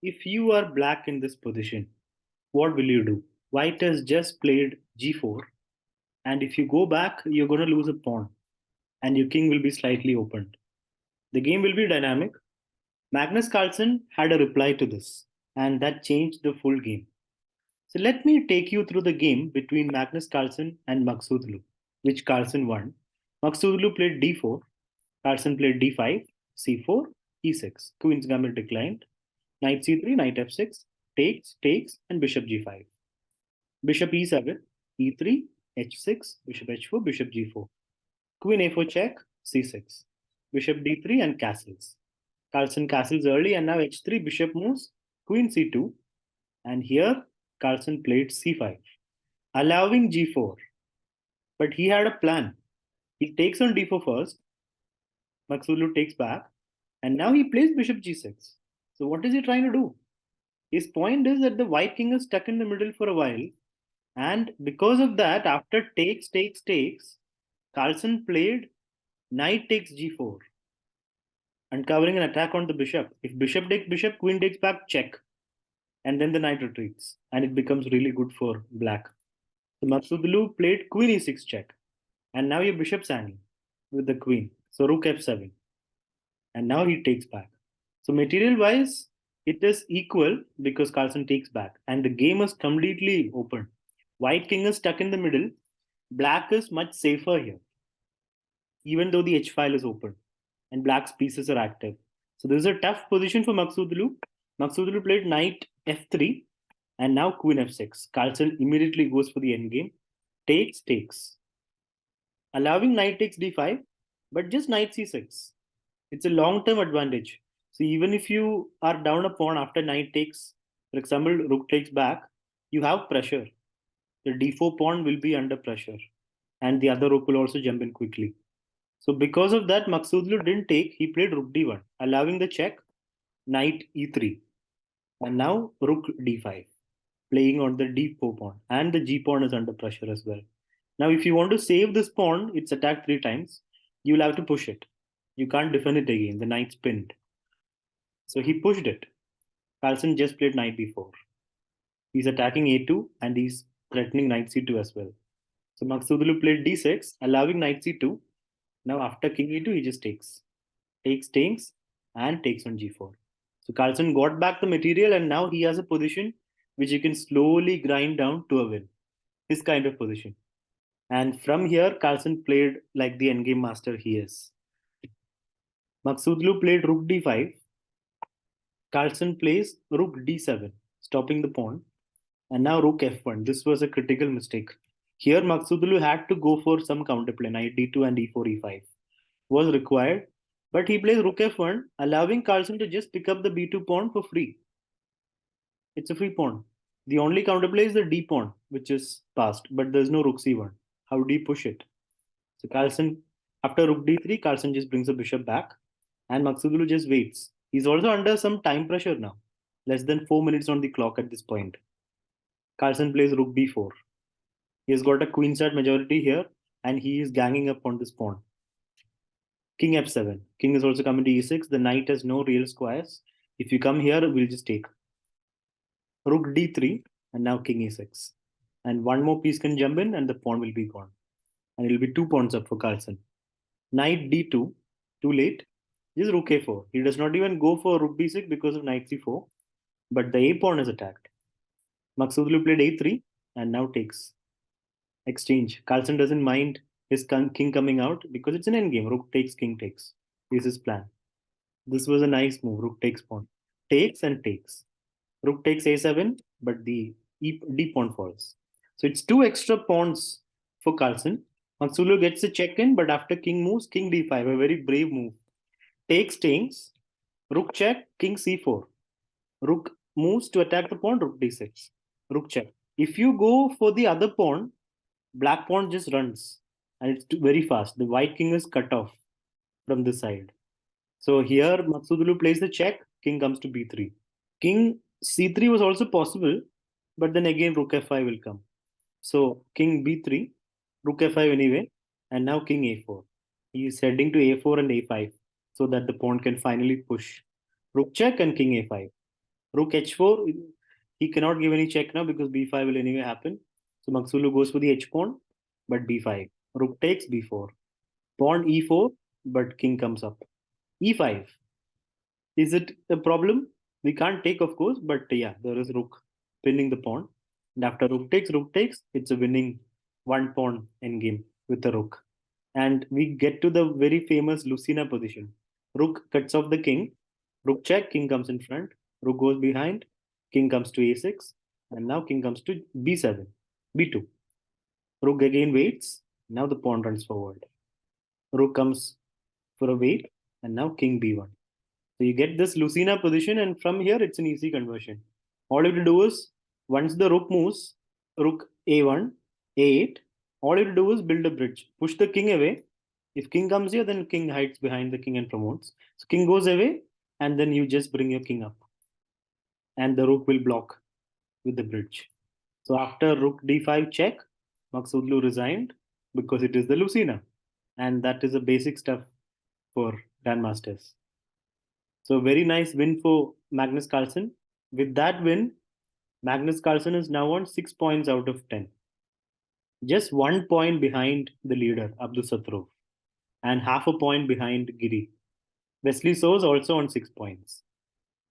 If you are black in this position, what will you do? White has just played g4, and if you go back, you're going to lose a pawn, and your king will be slightly opened. The game will be dynamic. Magnus Carlsen had a reply to this, and that changed the full game. So let me take you through the game between Magnus Carlsen and Maghsoodloo, which Carlsen won. Maghsoodloo played d4, Carlsen played d5, c4, e6. Queen's gambit declined. Knight c3, knight f6, takes, and bishop g5. Bishop e7, e3, h6, bishop h4, bishop g4. Queen a4 check, c6. Bishop d3 and castles. Carlsen castles early and now h3, bishop moves, queen c2. And here Carlsen played c5, allowing g4. But he had a plan. He takes on d4 first, Maghsoodloo takes back, and now he plays bishop g6. So what is he trying to do? His point is that the white king is stuck in the middle for a while, and because of that, after takes, Carlsen played knight takes g4, uncovering an attack on the bishop. If bishop takes bishop, queen takes back, check, and then the knight retreats, and it becomes really good for black. So Maghsoodloo played queen e6 check, and now your bishop's hanging with the queen. So rook f7, and now he takes back. So material wise, it is equal because Carlsen takes back, and the game is completely open. White king is stuck in the middle. Black is much safer here, even though the H file is open and black's pieces are active. So this is a tough position for Maghsoodloo. Maghsoodloo played knight f3 and now queen f6. Carlsen immediately goes for the endgame. Takes, allowing knight takes d5, but just knight c6. It's a long-term advantage. So even if you are down a pawn after knight takes, for example, rook takes back, you have pressure. The d4 pawn will be under pressure, and the other rook will also jump in quickly. So because of that, Maghsoodloo didn't take. He played rook d1, allowing the check, knight e3, and now rook d5, playing on the d4 pawn, and the g pawn is under pressure as well. Now, if you want to save this pawn, it's attacked three times. You'll have to push it. You can't defend it again. The knight's pinned. So he pushed it. Carlsen just played knight b4. He's attacking a2 and he's threatening knight c2 as well. So Maghsoodloo played d6, allowing knight c2. Now after king e2, he just takes, and takes on g4. So Carlsen got back the material and now he has a position which you can slowly grind down to a win. This kind of position. And from here, Carlsen played like the endgame master he is. Maghsoodloo played rook d5. Carlsen plays rook d7, stopping the pawn. And now rook f1. This was a critical mistake. Here, Maghsoodloo had to go for some counterplay. Knight d2 and e4, e5 was required. But he plays rook f1, allowing Carlsen to just pick up the b2 pawn for free. It's a free pawn. The only counterplay is the d pawn, which is passed, but there's no rook c1. How do you push it? So Carlsen, after rook d3, Carlsen just brings the bishop back, and Maghsoodloo just waits. He's also under some time pressure now. Less than 4 minutes on the clock at this point. Carlsen plays rook b4. He has got a queenside majority here, and he is ganging up on this pawn. King f7. King is also coming to e6. The knight has no real squares. If you come here, we'll just take. Rook d3, and now king e6. And one more piece can jump in, and the pawn will be gone. And it'll be 2 pawns up for Carlsen. Knight d2, too late. Just rook a4. He does not even go for rook d6 because of knight c4, but the a pawn is attacked. Maghsoodloo played a3 and now takes. Exchange. Carlsen doesn't mind his king coming out because it's an endgame. Rook takes, king takes. This is his plan. This was a nice move. Rook takes pawn. Takes and takes. Rook takes a7, but the d pawn falls. So it's two extra pawns for Carlsen. Maghsoodloo gets a check in, but after king moves, king d5, a very brave move. Takes, rook check, king c4. Rook moves to attack the pawn, rook d6. Rook check. If you go for the other pawn, black pawn just runs and it's very fast. The white king is cut off from this side. So here Maghsoodloo plays the check, king comes to b3. King c3 was also possible, but then again rook f5 will come. So king b3, rook f5 anyway, and now king a4. He is heading to a4 and a5 so that the pawn can finally push. Rook check and king a5. Rook h4. He cannot give any check now because b5 will anyway happen. So Maghsoodloo goes for the h pawn, but b5. Rook takes b4. Pawn e4, but king comes up. e5. Is it a problem? We can't take, of course, but yeah, there is rook pinning the pawn. And after rook takes, it's a winning one pawn endgame with the rook. And we get to the very famous Lucina position. Rook cuts off the king. Rook check, king comes in front. Rook goes behind. King comes to a6. And now king comes to b7, b2. Rook again waits. Now the pawn runs forward. Rook comes for a wait. And now king b1. So you get this Lucina position, and from here it's an easy conversion. All you have to do is once the rook moves, rook a1, a8, all you have to do is build a bridge. Push the king away. If king comes here, then king hides behind the king and promotes. So king goes away, and then you just bring your king up, and the rook will block with the bridge. So after rook d5 check, Maghsoodloo resigned because it is the Lucina, and that is the basic stuff for grandmasters. So very nice win for Magnus Carlsen. With that win, Magnus Carlsen is now on 6 points out of 10. Just 1 point behind the leader, Abdul Satrov, and half a point behind Giri. Wesley So is also on 6 points.